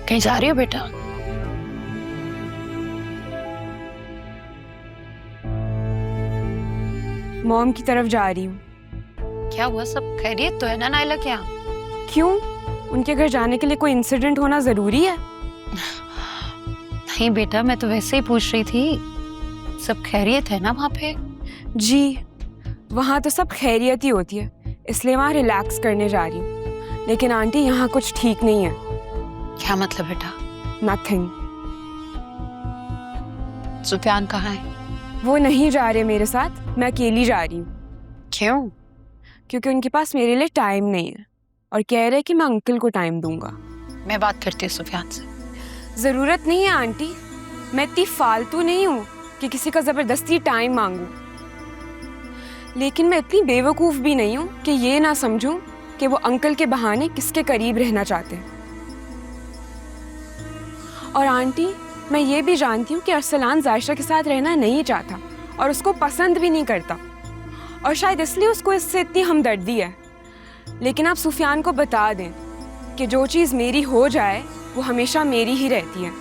कहीं जा रही हो बेटा? मॉम की तरफ जा रही हूँ। क्या हुआ, सब खैरियत तो है ना नायला के यहाँ? क्यों? उनके घर जाने के लिए कोई इंसिडेंट होना जरूरी है? नहीं बेटा, मैं तो वैसे ही पूछ रही थी, सब खैरियत है ना वहाँ पे? जी, वहाँ तो सब खैरियत ही होती है, इसलिए वहाँ रिलैक्स करने जा रही हूँ। लेकिन आंटी यहाँ कुछ ठीक नहीं है। क्या मतलब बेटा? नथिंग। सुफियान कहाँ है? वो नहीं जा रहे मेरे साथ, मैं अकेली जा रही हूँ। क्यों? क्योंकि उनके पास मेरे लिए टाइम नहीं है और कह रहे कि मैं अंकल को टाइम दूंगा। मैं बात करती हूँ सुफियान से। जरूरत नहीं है आंटी, मैं इतनी फालतू नहीं हूँ कि किसी का जबरदस्ती टाइम मांगू। लेकिन मैं इतनी बेवकूफ भी नहीं हूँ कि ये ना समझूं कि वो अंकल के बहाने किसके करीब रहना चाहते हैं। और आंटी, मैं ये भी जानती हूँ कि अरसलान जायशा के साथ रहना नहीं चाहता और उसको पसंद भी नहीं करता, और शायद इसलिए उसको इससे इतनी हमदर्दी है। लेकिन आप सुफियान को बता दें कि जो चीज़ मेरी हो जाए वो हमेशा मेरी ही रहती है।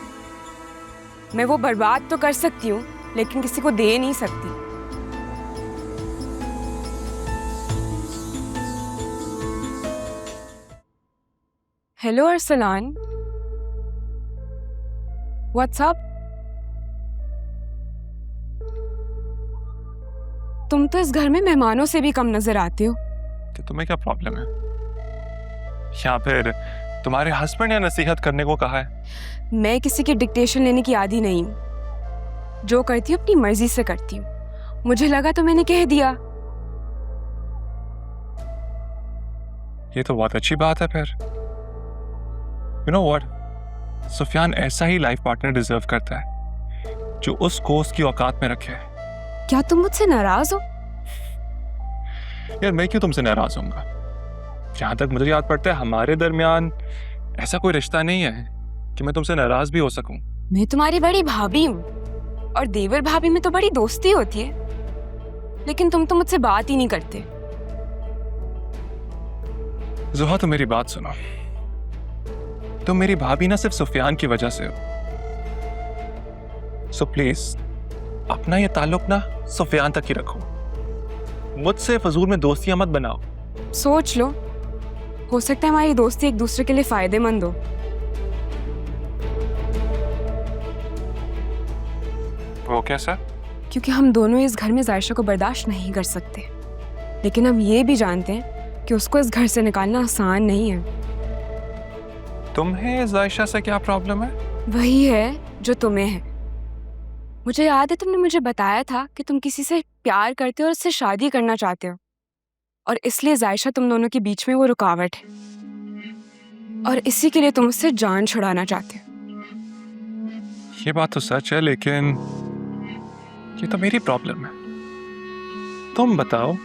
मैं वो बर्बाद तो कर सकती हूँ लेकिन किसी को दे नहीं सकती। Hello Arsalan, what's up? तुम तो इस घर में मेहमानों से भी कम नजर आते हो। कि तुम्हें क्या प्रॉब्लम है? या फिर तुम्हारे हस्बैंड ने नसीहत करने को कहा है? मैं किसी की डिक्टेशन लेने की आदी नहीं हूँ। जो करती हूँ अपनी मर्जी से करती हूँ। मुझे लगा तो मैंने कह दिया। ये तो बहुत अच्छी बात है फिर। यू नो व्हाट, सुफियान ऐसा ही लाइफ पार्टनर डिजर्व करता है जो उसको उसकी औकात में रखे। क्या तुम मुझसे नाराज हो? यार मैं क्यों तुमसे नाराज होऊंगा? जहां तक मुझे याद पड़ता है हमारे दरमियान ऐसा कोई रिश्ता नहीं है कि मैं तुमसे नाराज भी हो सकूं। मैं तुम्हारी बड़ी भाभी हूँ और देवर भाभी में तो बड़ी दोस्ती होती है, लेकिन तुम तो मुझसे बात ही नहीं करते। जुहा, तो मेरी बात सुनो। तुम मेरी भाभी ना सिर्फ सुफियान की वजह से हो। सो प्लीज अपना ये ताल्लुक ना सुफियान तक ही रखो। मुझसे फजूल में दोस्तियां मत बनाओ। सोच लो, हो सकता है हमारी दोस्ती एक दूसरे के लिए फायदेमंद हो। वो कैसा? क्योंकि हम दोनों इस घर में जायशा को बर्दाश्त नहीं कर सकते, लेकिन हम ये भी जानते हैं कि उसको इस घर से निकालना आसान नहीं है। तुम्हें जायशा से क्या प्रॉब्लम है? वही है जो तुम्हें है। मुझे याद है तुमने मुझे बताया था कि तुम किसी से प्यार करते हो और उससे शादी करना चाहते हो, और इसलिए जायशा तुम दोनों के बीच में वो रुकावट है, और इसी के लिए तुम उससे जान छुड़ाना चाहते हो। ये बात तो सच है, लेकिन ये तो मेरी प्रॉब्लम है। तुम बताओ,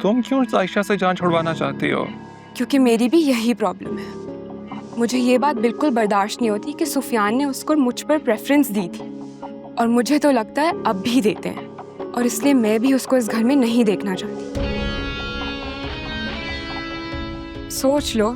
तुम क्यों जायशा से जान छुड़वाना चाहती हो? क्योंकि मेरी भी यही प्रॉब्लम है। मुझे ये बात बिल्कुल बर्दाश्त नहीं होती कि सुफियान ने उसको मुझ पर प्रेफरेंस दी थी, और मुझे तो लगता है अब भी देते हैं, और इसलिए मैं भी उसको इस घर में नहीं देखना चाहती। सोच लो,